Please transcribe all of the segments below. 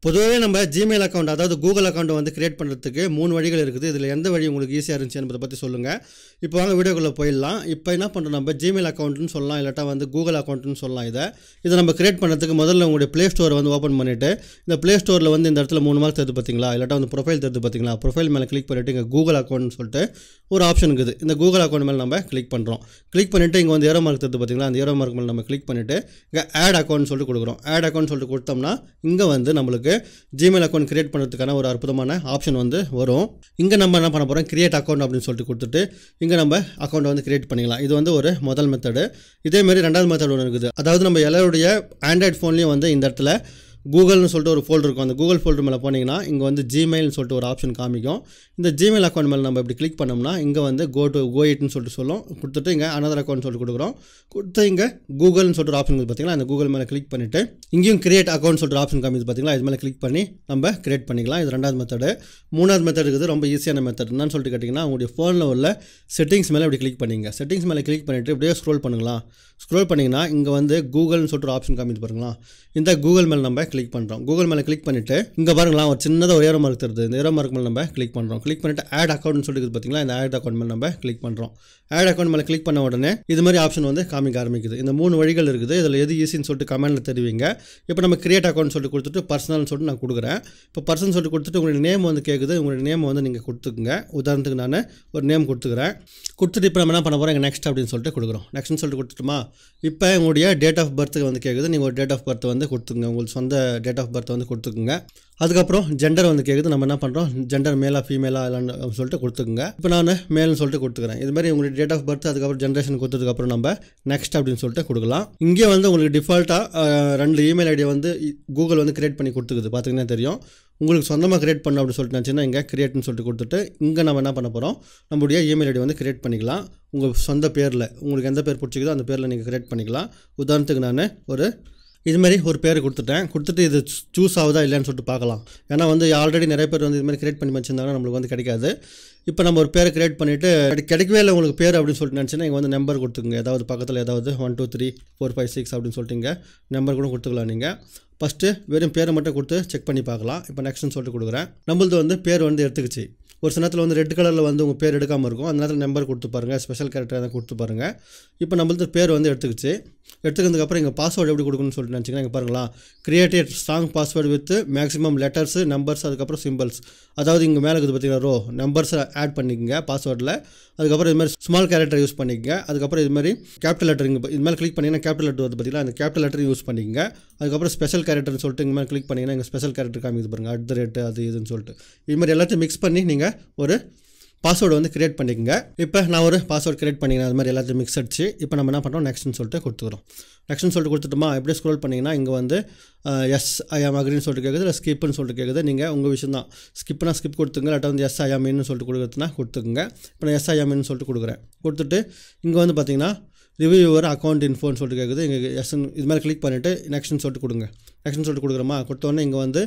பொதுவாகவே நம்ம Gmail account அதாவது கூகுள் அக்கௌண்ட் வந்து கிரியேட் பண்ணுறதுக்கு 3 வழிகள் இருக்குது. இதில் எந்த வழி உங்களுக்கு ஈஸியாக இருந்துச்சு என்பதை பற்றி சொல்லுங்கள். இப்போ வாங்க வீடியோக்குள்ளே போயிடலாம். இப்போ என்ன பண்ணுறோம், நம்ம ஜிமெயில் அக்கௌண்ட்னு சொல்லலாம், இல்லாட்டா வந்து கூகுள் அக்கௌண்ட்னு சொல்லலாம். இதை நம்ம கிரியேட் பண்ணுறதுக்கு முதல்ல உங்களுடைய ப்ளே ஸ்டோரை வந்து ஓப்பன் பண்ணிவிட்டு இந்த ப்ளே ஸ்டோரில் வந்து இந்த இடத்துல 3 மார்க் தெரியுது பார்த்தீங்களா, இல்லாட்டா வந்து ப்ரொஃபைல் தெரியுது பார்த்தீங்களா, ப்ரொஃபைல் மேலே கிளிக் பண்ணிவிட்டு இங்கே கூகுள் அக்கௌண்ட்னு சொல்லிட்டு ஒரு ஆப்ஷன் இருக்குது. இந்த கூகுள் அக்கௌண்ட் மேலே நம்ம கிளிக் பண்ணுறோம். கிளிக் பண்ணிவிட்டு இங்கே வந்து ஏரோ மார்க் தெரியுது பார்த்தீங்களா, அந்த ஏரோ மார்க் மேலே நம்ம கிளிக் பண்ணிவிட்டு இங்கே ஆட் அக்கௌண்ட் சொல்லிட்டு கொடுக்குறோம். ஆட் அக்கௌண்ட் சொல்லிட்டு கொடுத்தோம்னா இங்கே வந்து நம்மளுக்கு ஜிமெயில் அக்கௌண்ட் கிரியேட் பண்ணுறதுக்கான ஒரு அற்புதமான ஆப்ஷன் வந்து வரும். இங்கே நம்ம என்ன பண்ண போகிறோம், கிரியேட் அக்கௌண்ட் அப்படின்னு சொல்லிட்டு கொடுத்துட்டு இங்கே நம்ம அக்கௌண்ட் வந்து கிரியேட் பண்ணிக்கலாம். இது வந்து ஒரு முதல் மெத்தடு. இதேமாரி ரெண்டாவது மெத்தட் ஒன்று இருக்குது. அதாவது நம்ம எல்லாருடைய ஆண்ட்ராய்ட் ஃபோன்லேயும் வந்து இந்த இடத்துல கூகுள்னு சொல்லிட்டு ஒரு ஃபோல்டர் இருக்கும். அந்த கூகுள் ஃபோல்டர் மேலே போனீங்கன்னா இங்கே வந்து ஜிமெயில்னு சொல்லிட்டு ஒரு ஆப்ஷன் காமிக்கும். இந்த ஜிமெயில் அக்கௌண்ட் மேலே நம்ம இப்படி கிளிக் பண்ணோம்னா இங்கே வந்து கோ இட்னு சொல்லிட்டு சொல்லும். கொடுத்துட்டு இங்கே அனதர் அக்கௌண்ட் சொல்லிட்டு கொடுக்குறோம். கொடுத்து இங்கே கூகுள்னு சொல்லிட்டு ஒரு ஆப்ஷன் பார்த்தீங்களா, அந்த கூகுள் மேலே கிளிக் பண்ணிவிட்டு இங்கேயும் கிரியேட் அக்கௌண்ட் சொல்லிட்டு ஆப்ஷன் காமிது பார்த்தீங்களா, இது மேலே கிளிக் பண்ணி நம்ம கிரியேட் பண்ணிக்கலாம். இது ரெண்டாவது மெத்தடு. மூணாவது மெத்தட் இருக்குது, ரொம்ப ஈஸியான மெத்தட். என்னன்னு சொல்லிட்டு கேட்டிங்கன்னா, உங்களுடைய ஃபோனில் உள்ள செட்டிங்ஸ் மேலே இப்படி கிளிக் பண்ணிங்க. செட்டிங்ஸ் மேலே கிளிக் பண்ணிவிட்டு இப்படியே ஸ்க்ரோல் பண்ணுங்களா. ஸ்க்ரோல் பண்ணிங்கன்னா இங்கே வந்து கூகுள்னு சொல்லிட்டு ஒரு ஆப்ஷன் காமிது பாருங்களா. இந்த கூகுள் மேலே நம்ம கிளிக் பண்ணுறோம். கூகுள் மேலே கிளிக் பண்ணிவிட்டு இங்கே பாருங்களா ஒரு சின்னதாக ஒரு ஏரோ மார்க் தருது. இந்த ஏரோ மார்க் மேலே நம்ம கிளிக் பண்ணுறோம். கிளிக் பண்ணிவிட்டு ஆட் அக்கௌண்ட்னு சொல்லிட்டு பார்த்தீங்களா, இந்த ஆட் அக்கௌண்ட் மேலே நம்ம கிளிக் பண்ணுறோம். ஆட் அக்கௌண்ட் மேலே கிளிக் பண்ண உடனே இது மாதிரி ஆப்ஷன் வந்து காமிக்க ஆரம்பிக்குது. இந்த 3 வழிகள் இருக்குது. இதில் எது ஈஸின்னு சொல்லிட்டு கமெண்ட்டில் தெரிவிங்க. இப்போ நம்ம கிரியேட் அக்கௌண்ட் சொல்லிட்டு கொடுத்துட்டு பர்சனல்னு சொல்லிட்டு நான் கொடுக்குறேன். இப்போ பர்சன் சொல்லிட்டு கொடுத்துட்டு உங்களுடைய நேம் வந்து கேட்குது. உங்களுடைய நேம் வந்து நீங்கள் கொடுத்துக்குங்க. உதாரணத்துக்கு நான் ஒரு நேம் கொடுத்துக்கிறேன். கொடுத்துட்டு இப்போ நம்ம என்ன பண்ண போகிறோம், நெக்ஸ்ட் அப்படின்னு சொல்லிட்டு கொடுக்குறோம். நெக்ஸ்ட்னு சொல்லிட்டு கொடுத்துட்டுமா இப்போ உங்களுடைய டேட் ஆஃப் பர்த்துக்கு வந்து கேட்குது. நீங்கள் ஒரு டேட் ஆஃப் பர்த் வந்து கொடுத்துங்க. உங்களுக்கு சொந்த டேட் ஆஃப் பர்த் வந்து கொடுத்துக்குங்க. அதுக்கப்புறம் ஜெண்டர் வந்து கேட்குது. நம்ம என்ன பண்ணுறோம், ஜெண்டர் மேலா ஃபீமேலா இல்லைன்னு சொல்லிட்டு கொடுத்துக்குங்க. இப்போ நான் மேல்னு சொல்லிட்டு கொடுத்துக்கிறேன். இது மாதிரி உங்களுடைய டேட் ஆஃப் பர்த் அதுக்கப்புறம் ஜென்ரேஷன் கொடுத்ததுக்கப்புறம் நம்ம நெக்ஸ்ட் அப்படின்னு சொல்லிட்டு கொடுக்கலாம். இங்கே வந்து உங்களுக்கு டிஃபால்ட்டாக 2 இமெயில் ஐடியை வந்து கூகுள் வந்து கிரியேட் பண்ணி கொடுத்துக்குது. பார்த்தீங்கன்னா தெரியும். உங்களுக்கு சொந்தமாக கிரியேட் பண்ண அப்படின்னு சொல்லிட்டு நினச்சின்னா இங்கே கிரியேட்னு சொல்லிட்டு கொடுத்துட்டு இங்கே நம்ம என்ன பண்ண போகிறோம், நம்மளுடைய இமெயில் ஐடி வந்து கிரியேட் பண்ணிக்கலாம். உங்கள் சொந்த பேரில் உங்களுக்கு எந்த பேர் பிடிச்சிக்குதோ அந்த பேரில் நீங்கள் கிரியேட் பண்ணிக்கலாம். உதாரணத்துக்கு நான் இதுமாரி ஒரு பேர் கொடுத்துட்டு இது சூஸ் ஆகுதா இல்லைன்னு சொல்லிட்டு பார்க்கலாம். ஏன்னா வந்து ஆல்ரெடி நிறைய பேர் வந்து இதுமாதிரி கிரியேட் பண்ணி வச்சுருந்தாங்கன்னா நம்மளுக்கு வந்து கிடைக்காது. இப்போ நம்ம ஒரு பேரை கிரியேட் பண்ணிவிட்டு கிடைக்கவே இல்லை உங்களுக்கு பேர் அப்படின்னு சொல்லிட்டு நினச்சின்னா இங்கே வந்து நம்பர் கொடுத்துங்க. ஏதாவது பக்கத்தில் ஏதாவது 1 2 3 4 5 6 அப்படின்னு சொல்லிட்டு இங்கே நம்பர் கூட கொடுத்துக்கலாம். நீங்கள் ஃபஸ்ட்டு வெறும் பேரை மட்டும் கொடுத்து செக் பண்ணி பார்க்கலாம். இப்போ நெக்ஸ்ட்னு சொல்லிட்டு கொடுக்குறேன். நம்மளது வந்து பேர் வந்து எடுத்துக்கிச்சு. ஒரு சில நேரத்தில் வந்து ரெட் கலரில் வந்து உங்கள் பேர் எடுக்காமல் இருக்கும். அந்த நேரத்தில் நம்பர் கொடுத்து பாருங்கள், ஸ்பெஷல் கேரக்டர் எதாவது கொடுத்து பாருங்கள். இப்போ நம்மளது பேர் வந்து எடுத்துக்கிச்சு. எடுத்துக்கிறதுக்கப்புறம் இங்கே பாஸ்வேர்டு எப்படி கொடுக்கணும்னு சொல்லிட்டு நினச்சிங்கன்னா இங்கே பாருங்களா, create A strong password with maximum letters numbers அதுக்கப்புறம் சிம்பிள்ஸ். அதாவது இங்கே மேலே இருக்குது பார்த்தீங்கன்னா ரோ நம்பர்ஸை ஆட் பண்ணிக்கங்க பாஸ்வேர்டில். அதுக்கப்புறம் இது மாதிரி ஸ்மால் கேரக்டர் யூஸ் பண்ணிக்கங்க. அதுக்கப்புறம் இது மாதிரி கேபிட்டல் லெட்டர் இங்கே இது மேலே கிளிக் பண்ணிங்கன்னா கேபிட்டல் லெட்டர் வந்து பார்த்தீங்கன்னா அந்த கேபிட்டல் லெட்டர் யூஸ் பண்ணிக்கங்க. அதுக்கப்புறம் ஸ்பெஷல் கேரக்டர்னு சொல்லிட்டு இங்கே மேலே கிளிக் பண்ணிங்கன்னா இங்கே ஸ்பெஷல் கேரக்டர் காமிக்குது பாருங்கள், @ அது இதுன்னு சொல்லிட்டு. இது மாதிரி எல்லாத்தையும் மிக்ஸ் பண்ணி நீங்கள் ஒரு பாஸ்வேர்டு வந்து கிரியேட் பண்ணிக்கங்க. இப்போ நான் ஒரு பாஸ்வேர்டு கிரியேட் பண்ணிக்கிறேன். அது மாதிரி எல்லாத்தையும் மிக்ஸ் அடிச்சு இப்போ நம்ம என்ன பண்ணுறோம், நெக்ஸ்ட்னு சொல்லிட்டு கொடுத்துக்கிறோம். நெக்ஸ்ட்னு சொல்லிட்டு கொடுத்துட்டோமா, எப்படி ஸ்க்ரோல் பண்ணிங்கன்னா இங்கே வந்து எஸ் ஐ ஆம் அக்ரின்னு சொல்லிட்டு கேட்குது, இல்லை ஸ்கிப்னு சொல்லிட்டு கேட்குது. நீங்கள் உங்கள் விஷயம் தான். ஸ்கிப்னா ஸ்கிப் கொடுத்துங்க, இல்லாட்டா வந்து எஸ் ஐ ஆம் இன்னு சொல்லிட்டு கொடுக்குறதுனா கொடுத்துக்குங்க. இப்போ நான் எஸ் ஐ ஆம் இன்னு சொல்லிட்டு கொடுக்குறேன். கொடுத்துட்டு இங்கே வந்து பார்த்தீங்கன்னா ரிவ்யூ யுவர் அக்கௌண்ட் இன்ஃபோன்னு சொல்லிட்டு கேட்குது. இங்கே எஸ்ன்னு இது மாதிரி கிளிக் பண்ணிவிட்டு நெக்ஸ்ட்னு சொல்லிட்டு கொடுங்க. நெக்ஸ்ட்னு சொல்லிட்டு கொடுக்குறோமா, கொடுத்தோடனே இங்கே வந்து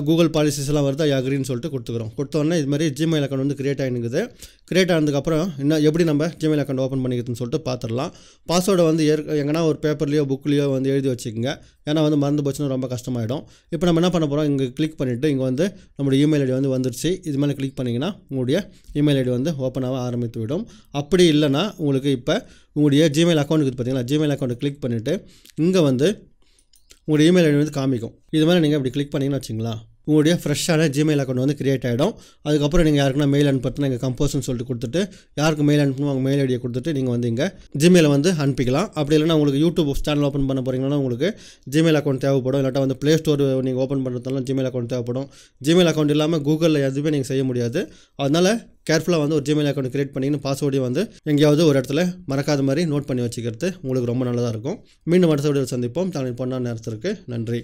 கூகுள் பாலிசிஸ் எல்லாம் வருது, அக்ரின்னு சொல்லிட்டு கொடுத்துக்கிறோம். கொடுத்தோடனே இது மாதிரி ஜிமெயில் அக்கௌண்ட் வந்து கிரியேட் ஆகினுக்குது. கிரியேட் ஆனதுக்கப்புறம் இன்னும் எப்படி நம்ம ஜிமெயில் அக்கௌண்ட் ஓப்பன் பண்ணிக்கிறதுன்னு சொல்லிட்டு பார்த்துடலாம். பாஸ்வேர்டை வந்து எங்கன்னா ஒரு பேப்பர்லேயோ புக்லேயோ வந்து எழுதி வச்சுக்கோங்க. ஏன்னா வந்து மறந்து போச்சுன்னா ரொம்ப கஷ்டமாயிடும். இப்போ நம்ம என்ன பண்ண போகிறோம், இங்கே கிளிக் பண்ணிவிட்டு இங்கே வந்து நம்மளுடைய இமெயில் ஐடி வந்து வந்துருச்சு. இது மேலே கிளிக் பண்ணிங்கன்னா உங்களுடைய இமெயில் ஐடி வந்து ஓப்பன் ஆக ஆரம்பித்து விடும். அப்படி இல்லைனா உங்களுக்கு இப்போ உங்களுடைய ஜிமெயில் அக்கௌண்ட்டுக்கு பார்த்தீங்கன்னா ஜிமெயில் அக்கௌண்ட்டை கிளிக் பண்ணிவிட்டு இங்கே வந்து உங்களுடைய இமெயில் ஐடி வந்து காமிக்கும். இது மாதிரி நீங்கள் அப்படி கிளிக் பண்ணிங்கன்னு வச்சிங்களா, உங்களுடைய ஃப்ரெஷ்ஷான ஜிமெயில் அக்கௌண்ட் வந்து கிரியேட் ஆகிடும். அதுக்கப்புறம் நீங்கள் யாருக்குன்னா மெயில் அனுப்புறதுனா இங்கே கம்போஸ்ன்னு சொல்லிட்டு கொடுத்துட்டு யாருக்கு மெயில் அனுப்பணும் அவங்க மெயில் ஐடியை கொடுத்துட்டு நீங்கள் வந்து இங்கே ஜிமெயிலை வந்து அனுப்பிக்கலாம். அப்படி இல்லைனா உங்களுக்கு யூடியூப் சேனல் ஓப்பன் பண்ண போகிறீங்கன்னா உங்களுக்கு ஜிமெயில் அக்கௌண்ட் தேவைப்படும். இல்லாட்டா வந்து ப்ளே ஸ்டோர் நீங்கள் ஓப்பன் பண்ணுறதுனால ஜிமெயில் அக்கௌண்ட் தேவைப்படும். ஜிமெயில் அக்கௌண்ட் இல்லாமல் கூகுளில் எதுவுமே நீங்கள் செய்ய முடியாது. அதனால் கேர்ஃபுல்லாக வந்து ஒரு ஜிமெயில் அக்கௌண்ட் கிரியேட் பண்ணிங்கன்னு பாஸ்வேர்டையும் வந்து எங்கேயாவது ஒரு இடத்துல மறக்காத மாதிரி நோட் பண்ணி வச்சுக்கிறது உங்களுக்கு ரொம்ப நல்லதாக இருக்கும். மீண்டும் அடுத்த வீடியோவில் சந்திப்போம். தமிழ் பொன்னான நேரத்திற்கு நன்றி.